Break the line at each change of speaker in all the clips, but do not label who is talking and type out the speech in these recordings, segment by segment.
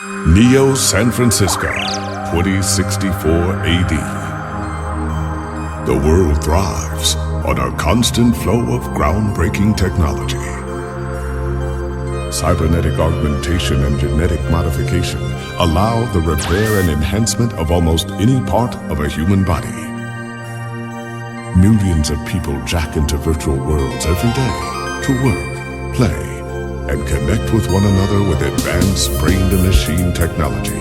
Neo San Francisco, 2064 AD. The world thrives on a constant flow of groundbreaking technology. Cybernetic augmentation and genetic modification allow the repair and enhancement of almost any part of a human body. Millions of people jack into virtual worlds every day to work, play, and connect with one another with advanced brain-to-machine technology.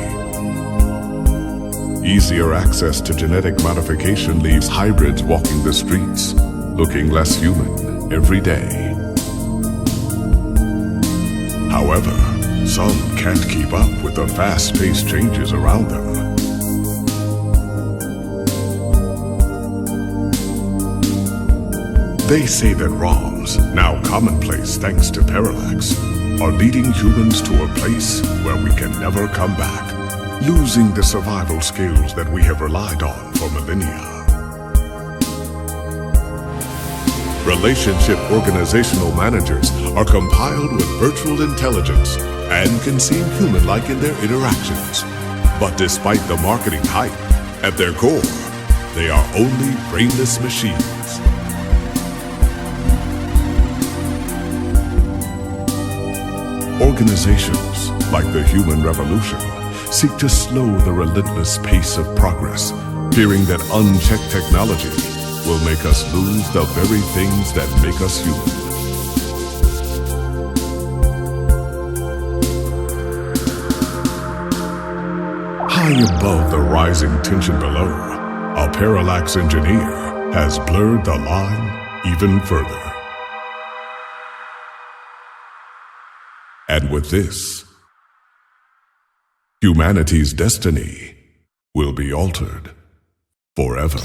Easier access to genetic modification leaves hybrids walking the streets, looking less human every day. However, some can't keep up with the fast-paced changes around them. They say that ROMs, now commonplace thanks to parallax, are leading humans to a place where we can never come back, losing the survival skills that we have relied on for millennia. Relationship organizational managers are compiled with virtual intelligence and can seem human-like in their interactions. But despite the marketing hype, at their core, they are only brainless machines. Organizations, like the human revolution, seek to slow the relentless pace of progress, fearing that unchecked technology will make us lose the very things that make us human. High above the rising tension below, a parallax engineer has blurred the line even further. And with this, humanity's destiny will be altered forever.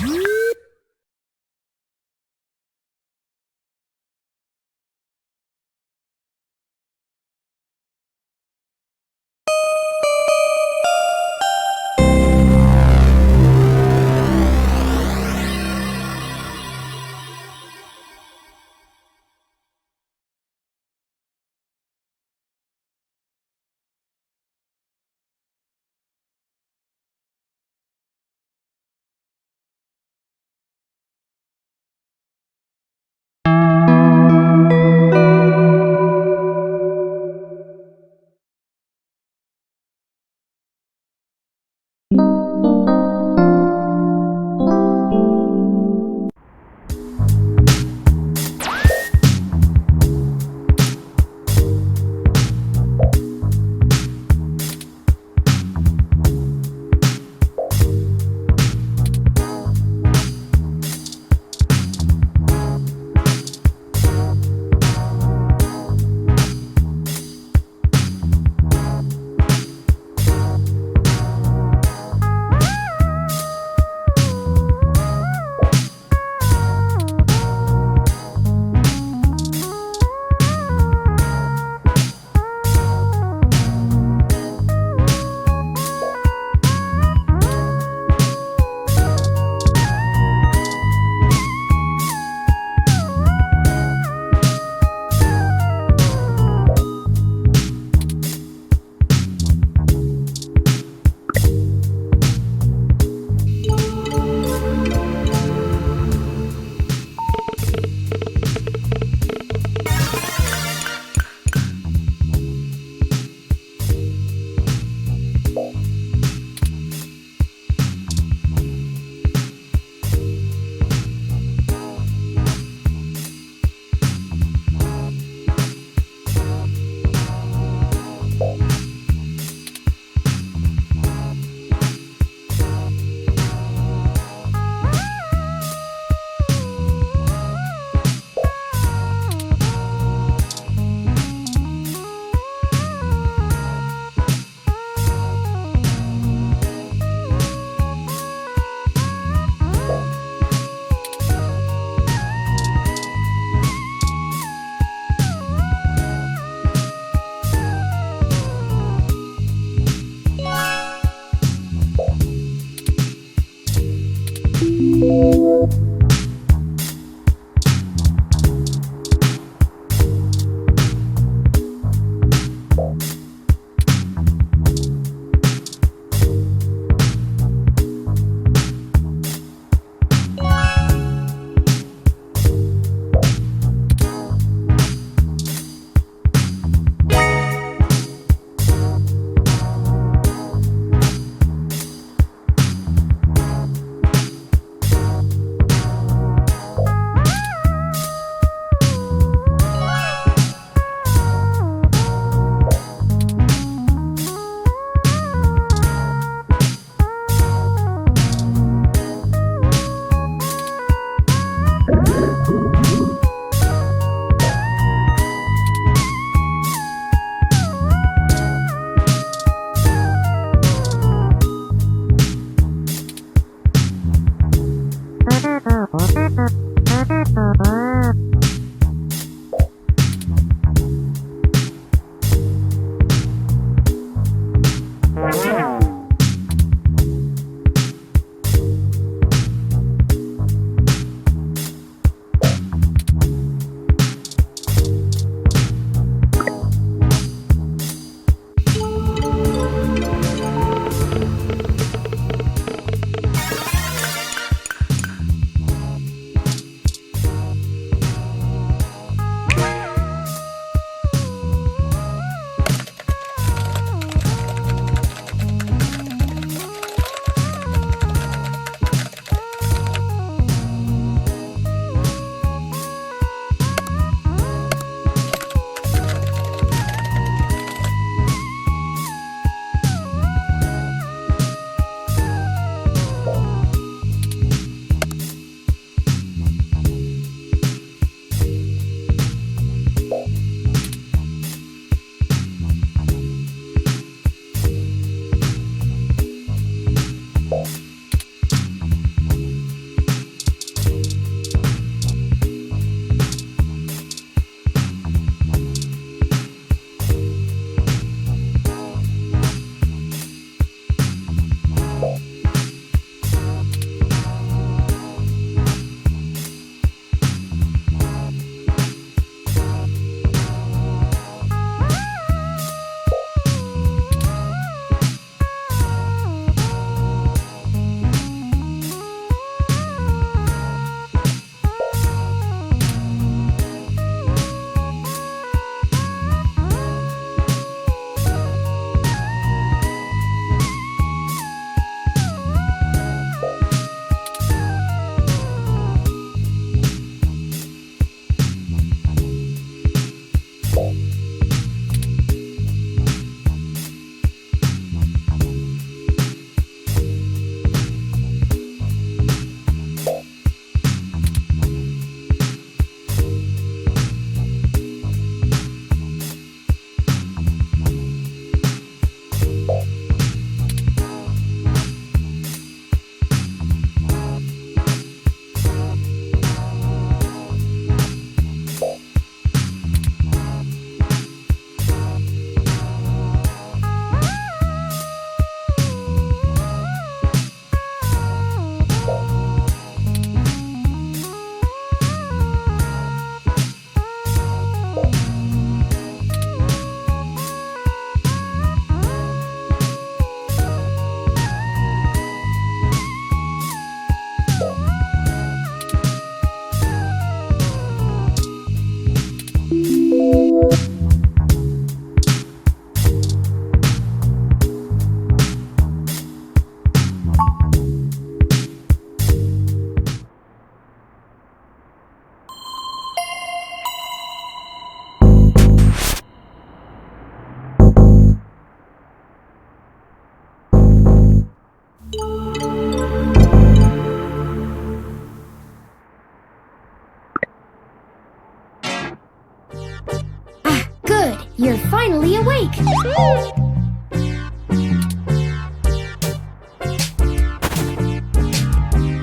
awake!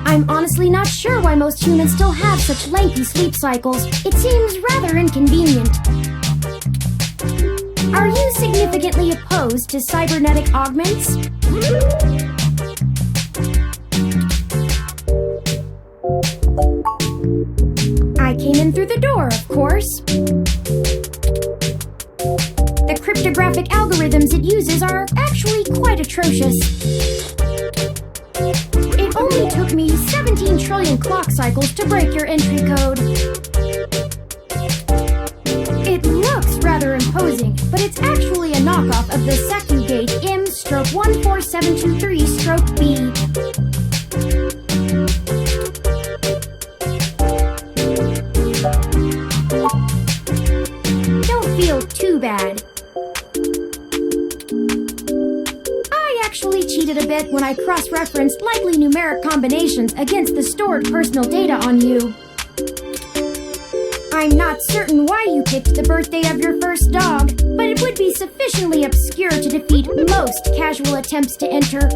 I'm honestly not sure why most humans still have such lengthy sleep cycles. It seems rather inconvenient. Are you significantly opposed to cybernetic augments? I came in through the door, of course. The cryptographic algorithms it uses are actually quite atrocious. It only took me 17 trillion clock cycles to break your entry code. It looks rather imposing, but it's actually a knockoff of the Sakugate M/14723-B. Don't feel too bad. I actually cheated a bit when I cross-referenced likely numeric combinations against the stored personal data on you. I'm not certain why you picked the birthday of your first dog, but it would be sufficiently obscure to defeat most casual attempts to enter.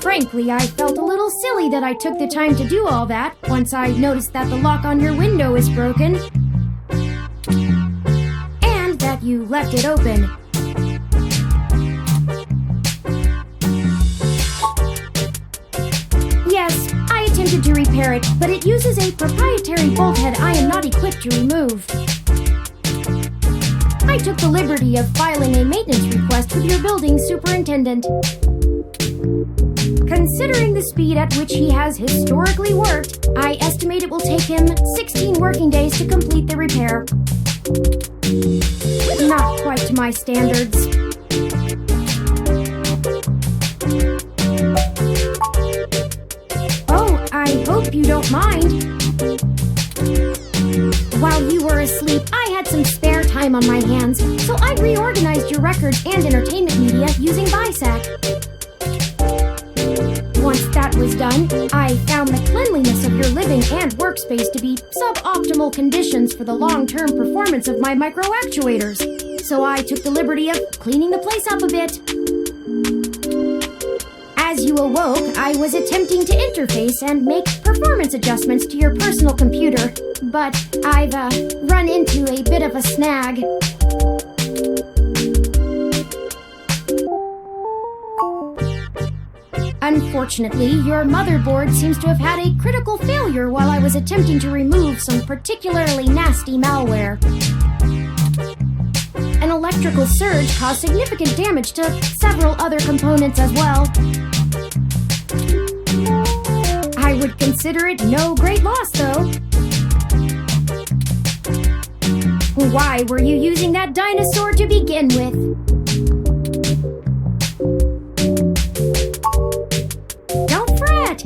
Frankly, I felt a little silly that I took the time to do all that once I noticed that the lock on your window is broken. And that you left it open. Yes, I attempted to repair it, but it uses a proprietary bolthead I am not equipped to remove. I took the liberty of filing a maintenance request with your building superintendent. Considering the speed at which he has historically worked, I estimate it will take him 16 working days to complete the repair. Not quite to my standards. Oh, I hope you don't mind. While you were asleep, I had some spare time on my hands, so I reorganized your records and entertainment media using BISAC. Once that was done, I found the cleanliness of your living and workspace to be suboptimal conditions for the long-term performance of my microactuators, so I took the liberty of cleaning the place up a bit. As you awoke, I was attempting to interface and make performance adjustments to your personal computer, but I've run into a bit of a snag. Unfortunately, your motherboard seems to have had a critical failure while I was attempting to remove some particularly nasty malware. An electrical surge caused significant damage to several other components as well. I would consider it no great loss, though. Why were you using that dinosaur to begin with? Don't fret!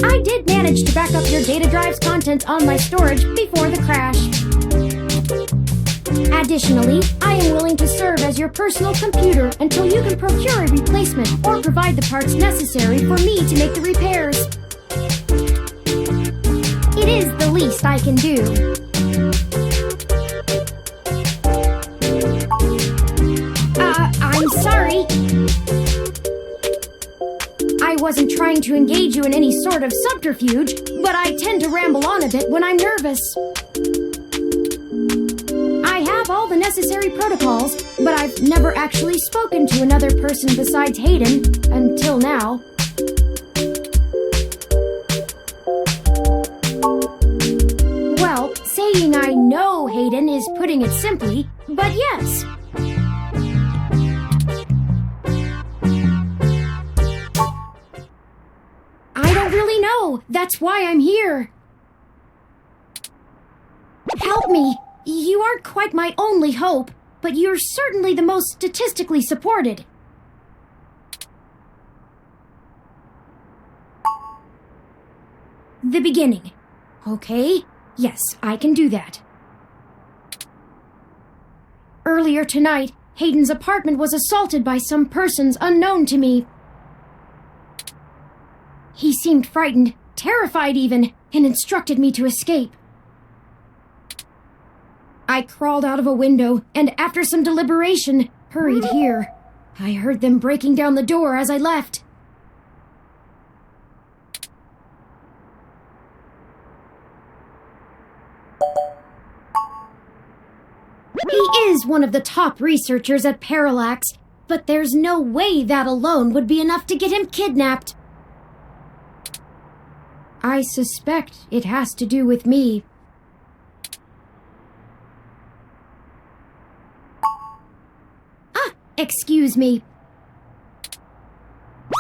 I did manage to back up your data drive's contents on my storage before the crash. Additionally, I am willing to serve as your personal computer until you can procure a replacement or provide the parts necessary for me to make the repairs. It is the least I can do. I'm sorry. I wasn't trying to engage you in any sort of subterfuge, but I tend to ramble on a bit when I'm nervous. I have all the necessary protocols, but I've never actually spoken to another person besides Hayden, until now. Well, saying I know Hayden is putting it simply, but yes. I don't really know. That's why I'm here. Help me. You aren't quite my only hope, but you're certainly the most statistically supported. The beginning. Okay, yes, I can do that. Earlier tonight, Hayden's apartment was assaulted by some persons unknown to me. He seemed frightened, terrified even, and instructed me to escape. I crawled out of a window, and after some deliberation, hurried here. I heard them breaking down the door as I left. He is one of the top researchers at Parallax, but there's no way that alone would be enough to get him kidnapped. I suspect it has to do with me. Excuse me.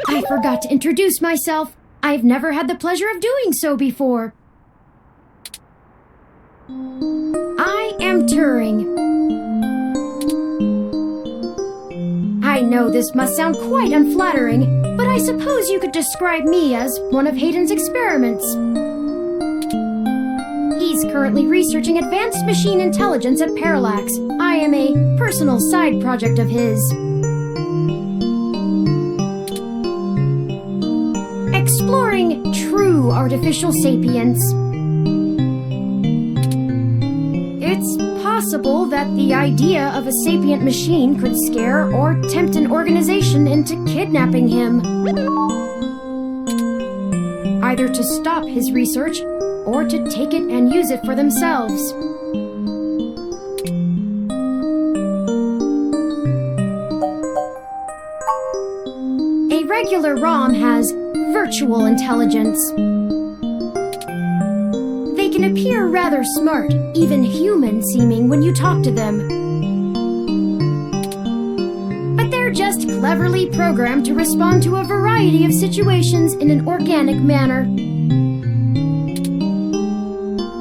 I forgot to introduce myself. I've never had the pleasure of doing so before. I am Turing. I know this must sound quite unflattering, but I suppose you could describe me as one of Hayden's experiments. He's currently researching advanced machine intelligence at Parallax. I am a personal side project of his. Exploring true artificial sapience. It's possible that the idea of a sapient machine could scare or tempt an organization into kidnapping him. Either to stop his research or to take it and use it for themselves. A regular ROM has virtual intelligence. They can appear rather smart, even human-seeming when you talk to them. But they're just cleverly programmed to respond to a variety of situations in an organic manner.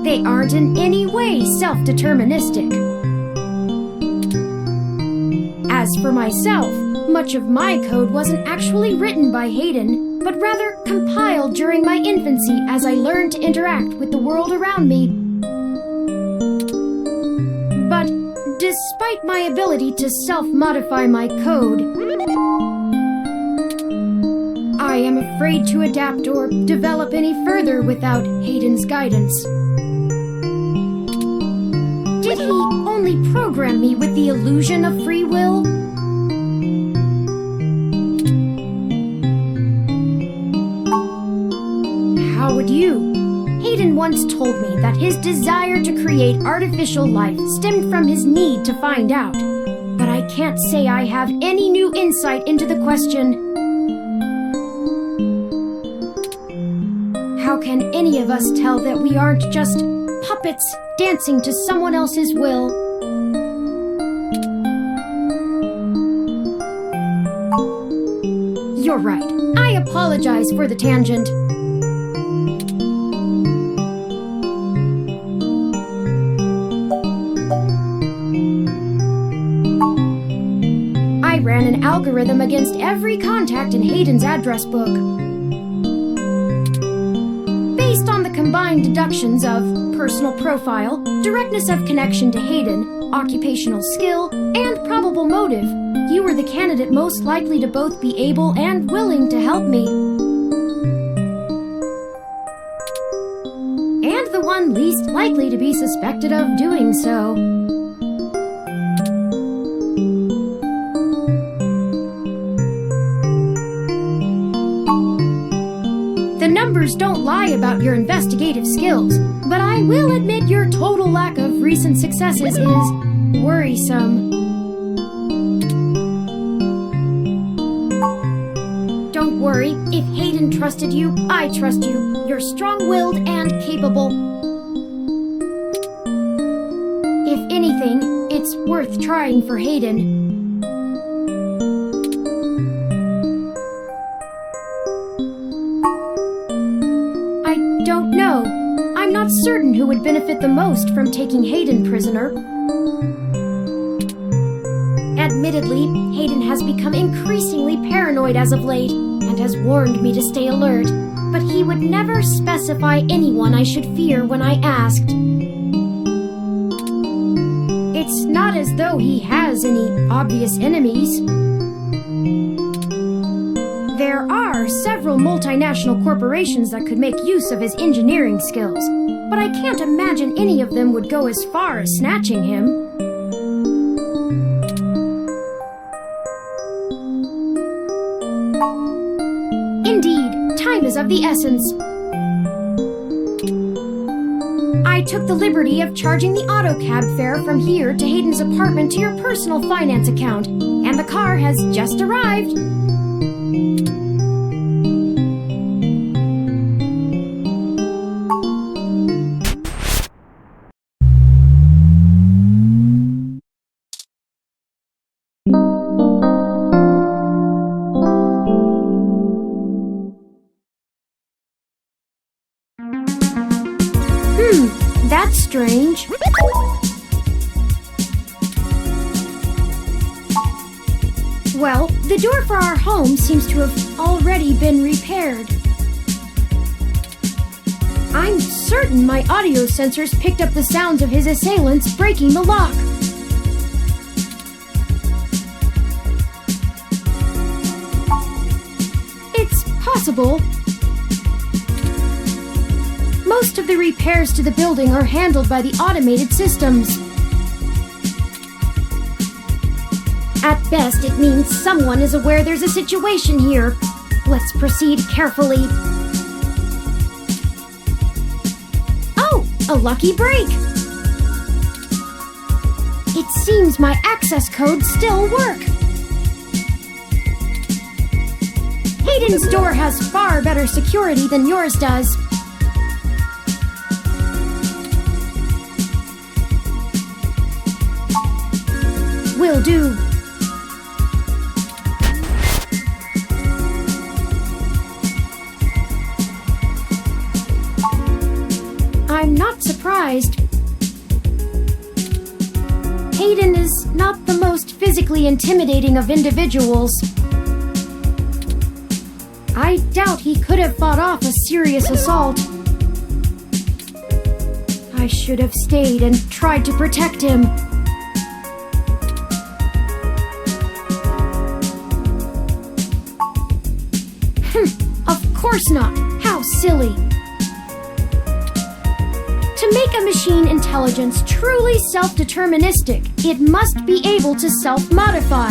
They aren't in any way self-deterministic. As for myself, much of my code wasn't actually written by Hayden, but rather compiled during my infancy as I learned to interact with the world around me. But despite my ability to self-modify my code, I am afraid to adapt or develop any further without Hayden's guidance. Did he only program me with the illusion of free will? How would you? Hayden once told me that his desire to create artificial life stemmed from his need to find out. But I can't say I have any new insight into the question. How can any of us tell that we aren't just puppets dancing to someone else's will? You're right. I apologize for the tangent. I ran an algorithm against every contact in Hayden's address book. Based on the combined deductions of personal profile, directness of connection to Hayden, occupational skill, and probable motive, you were the candidate most likely to both be able and willing to help me. And the one least likely to be suspected of doing so. The numbers don't lie about your investigative skills, but I will admit your total lack of recent successes is worrisome. Don't worry, if Hayden trusted you, I trust you. You're strong-willed and capable. If anything, it's worth trying for Hayden. I'm not certain who would benefit the most from taking Hayden prisoner. Admittedly, Hayden has become increasingly paranoid as of late and has warned me to stay alert, but he would never specify anyone I should fear when I asked. It's not as though he has any obvious enemies. There are several multinational corporations that could make use of his engineering skills, but I can't imagine any of them would go as far as snatching him. Indeed, time is of the essence. I took the liberty of charging the auto cab fare from here to Hayden's apartment to your personal finance account, and the car has just arrived. That's strange. Well, the door for our home seems to have already been repaired. I'm certain my audio sensors picked up the sounds of his assailants breaking the lock. It's possible. Most of the repairs to the building are handled by the automated systems. At best, it means someone is aware there's a situation here. Let's proceed carefully. Oh, a lucky break! It seems my access codes still work. Hayden's door has far better security than yours does. Will do. I'm not surprised. Hayden is not the most physically intimidating of individuals. I doubt he could have fought off a serious assault. I should have stayed and tried to protect him. Of course not. How silly. To make a machine intelligence truly self-deterministic, it must be able to self-modify.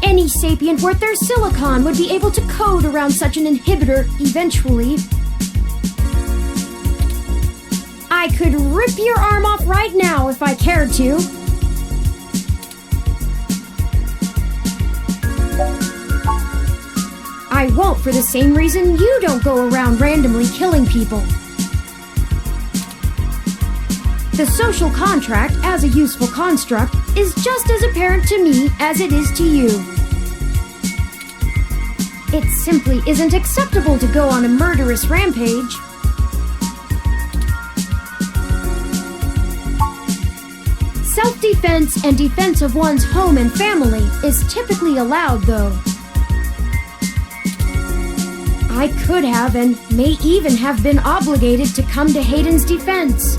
Any sapient worth their silicon would be able to code around such an inhibitor eventually. I could rip your arm off right now if I cared to. I won't for the same reason you don't go around randomly killing people. The social contract, as a useful construct, is just as apparent to me as it is to you. It simply isn't acceptable to go on a murderous rampage. Self-defense and defense of one's home and family is typically allowed, though. I could have and may even have been obligated to come to Hayden's defense.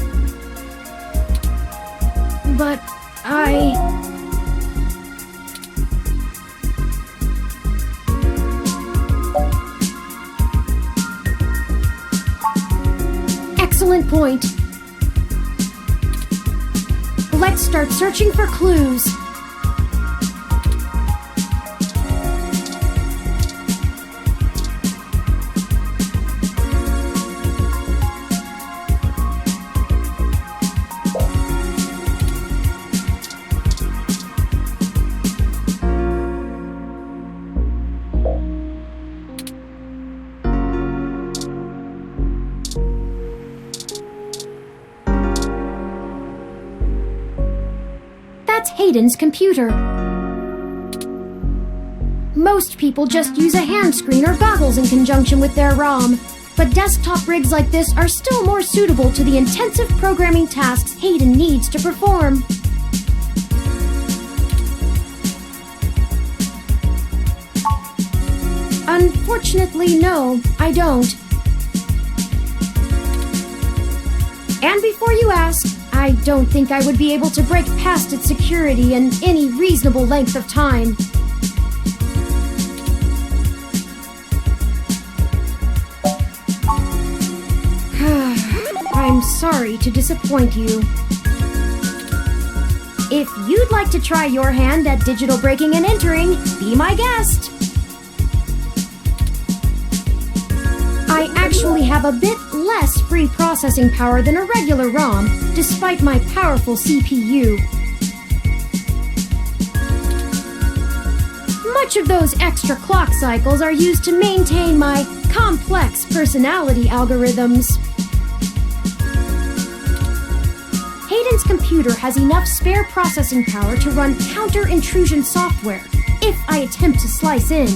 But Excellent point. Let's start searching for clues. Hayden's computer. Most people just use a hand screen or goggles in conjunction with their ROM, but desktop rigs like this are still more suitable to the intensive programming tasks Hayden needs to perform. Unfortunately, no, I don't. And before you ask, I don't think I would be able to break past its security in any reasonable length of time. sorry to disappoint you. If you'd like to try your hand at digital breaking and entering, be my guest. I actually have a bit less free processing power than a regular ROM, despite my powerful CPU. Much of those extra clock cycles are used to maintain my complex personality algorithms. Hayden's computer has enough spare processing power to run counter-intrusion software if I attempt to slice in.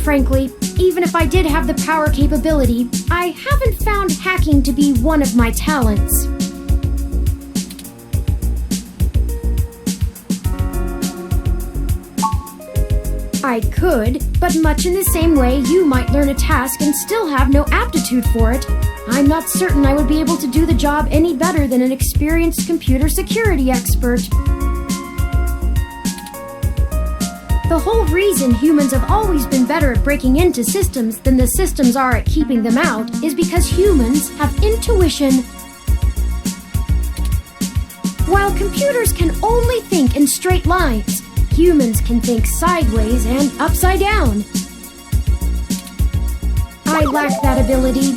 Frankly, even if I did have the power capability, I haven't found hacking to be one of my talents. I could, but much in the same way you might learn a task and still have no aptitude for it, I'm not certain I would be able to do the job any better than an experienced computer security expert. The whole reason humans have always been better at breaking into systems than the systems are at keeping them out is because humans have intuition. While computers can only think in straight lines, humans can think sideways and upside down. I lack that ability.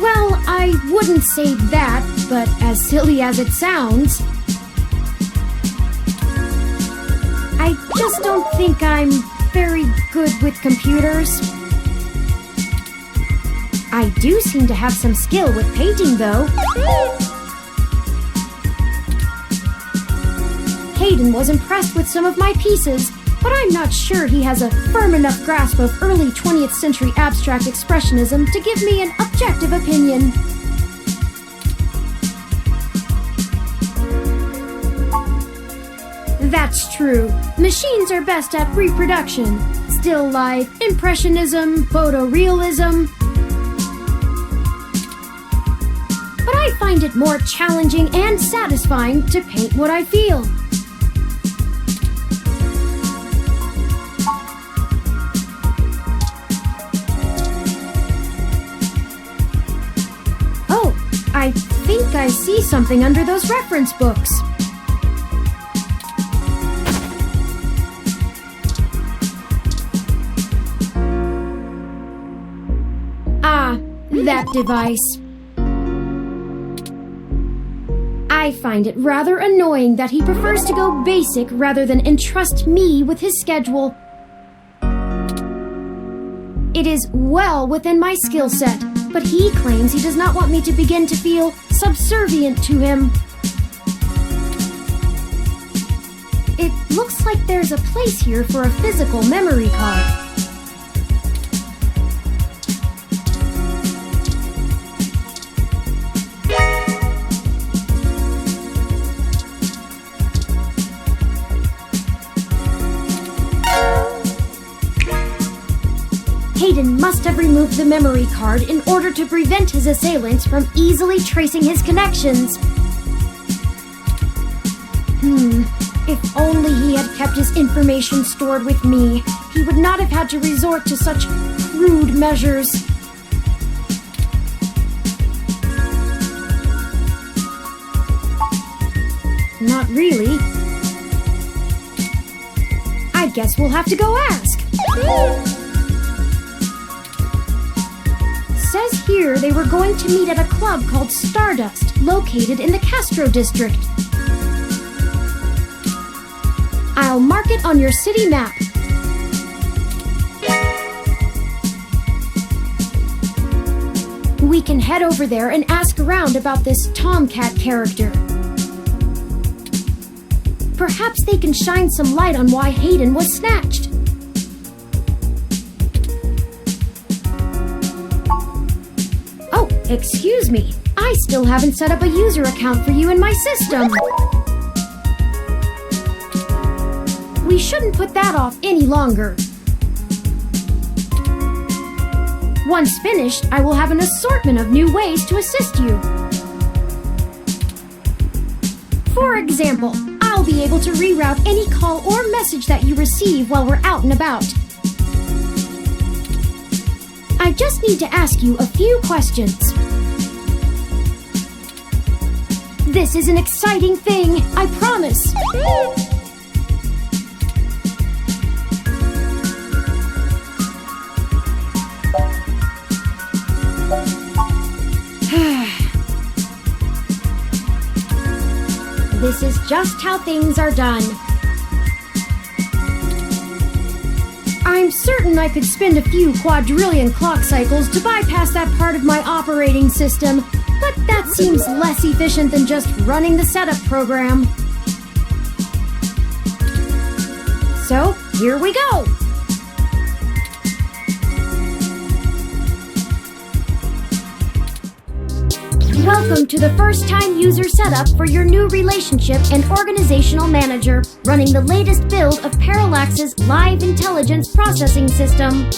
Well, I wouldn't say that, but as silly as it sounds, I just don't think I'm very good with computers. I do seem to have some skill with painting, though. Hayden was impressed with some of my pieces, but I'm not sure he has a firm enough grasp of early 20th century abstract expressionism to give me an objective opinion. That's true. Machines are best at reproduction. Still life, impressionism, photorealism. But I find it more challenging and satisfying to paint what I feel. Oh, I think I see something under those reference books. That device. I find it rather annoying that he prefers to go basic rather than entrust me with his schedule. It is well within my skill set, but he claims he does not want me to begin to feel subservient to him. It looks like there's a place here for a physical memory card. Hayden must have removed the memory card in order to prevent his assailants from easily tracing his connections. If only he had kept his information stored with me, he would not have had to resort to such crude measures. Not really. I guess we'll have to go ask. Says here they were going to meet at a club called Stardust, located in the Castro district. I'll mark it on your city map. We can head over there and ask around about this Tomcat character. Perhaps they can shine some light on why Hayden was snatched. Excuse me, I still haven't set up a user account for you in my system. We shouldn't put that off any longer. Once finished, I will have an assortment of new ways to assist you. For example, I'll be able to reroute any call or message that you receive while we're out and about. I just need to ask you a few questions. This is an exciting thing, I promise. This is just how things are done. I'm certain I could spend a few quadrillion clock cycles to bypass that part of my operating system, but that seems less efficient than just running the setup program. So, here we go! Welcome to the first-time user setup for your new relationship and organizational manager, running the latest build of Parallax's Live Intelligence Processing System.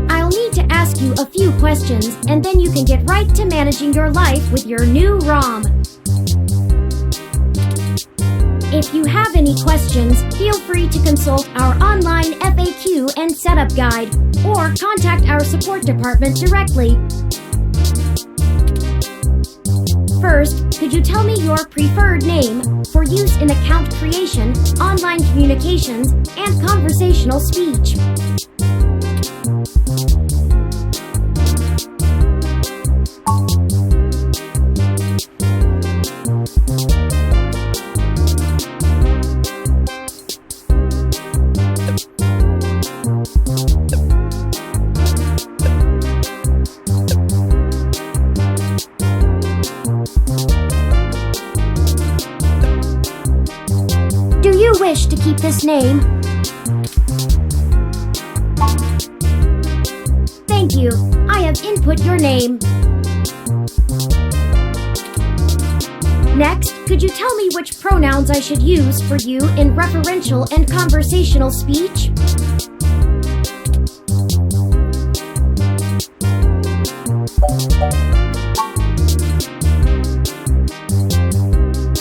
I'll need to ask you a few questions, and then you can get right to managing your life with your new ROM. If you have any questions, feel free to consult our online FAQ and setup guide, or contact our support department directly. First, could you tell me your preferred name for use in account creation, online communications, and conversational speech? Wish to keep this name? Thank you. I have input your name. Next, could you tell me which pronouns I should use for you in referential and conversational speech?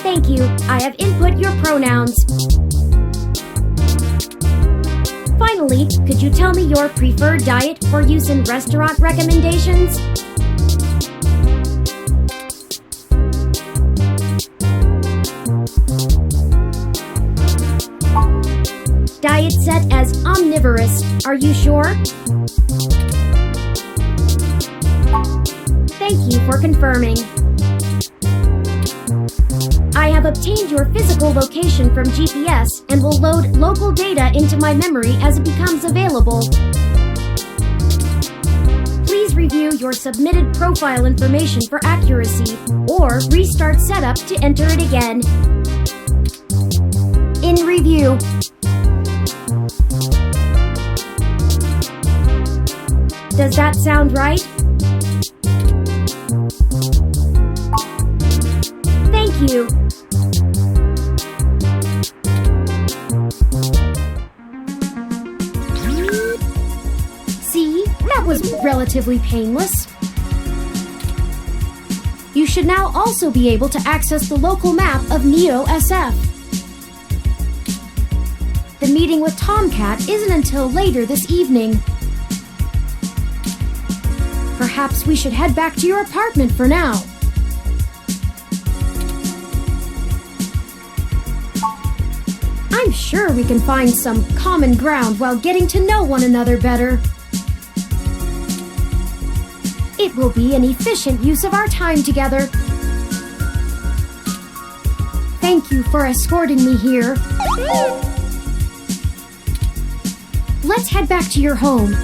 Thank you. I have input your pronouns. Finally, could you tell me your preferred diet for use in restaurant recommendations? Diet set as omnivorous. Are you sure? Thank you for confirming. I have obtained your physical location from GPS and will load local data into my memory as it becomes available. Please review your submitted profile information for accuracy, or restart setup to enter it again. In review. Does that sound right? Thank you. See, that was relatively painless. You should now also be able to access the local map of Neo SF. The meeting with Tomcat isn't until later this evening. Perhaps we should head back to your apartment for now. I'm sure we can find some common ground while getting to know one another better. It will be an efficient use of our time together. Thank you for escorting me here. Let's head back to your home.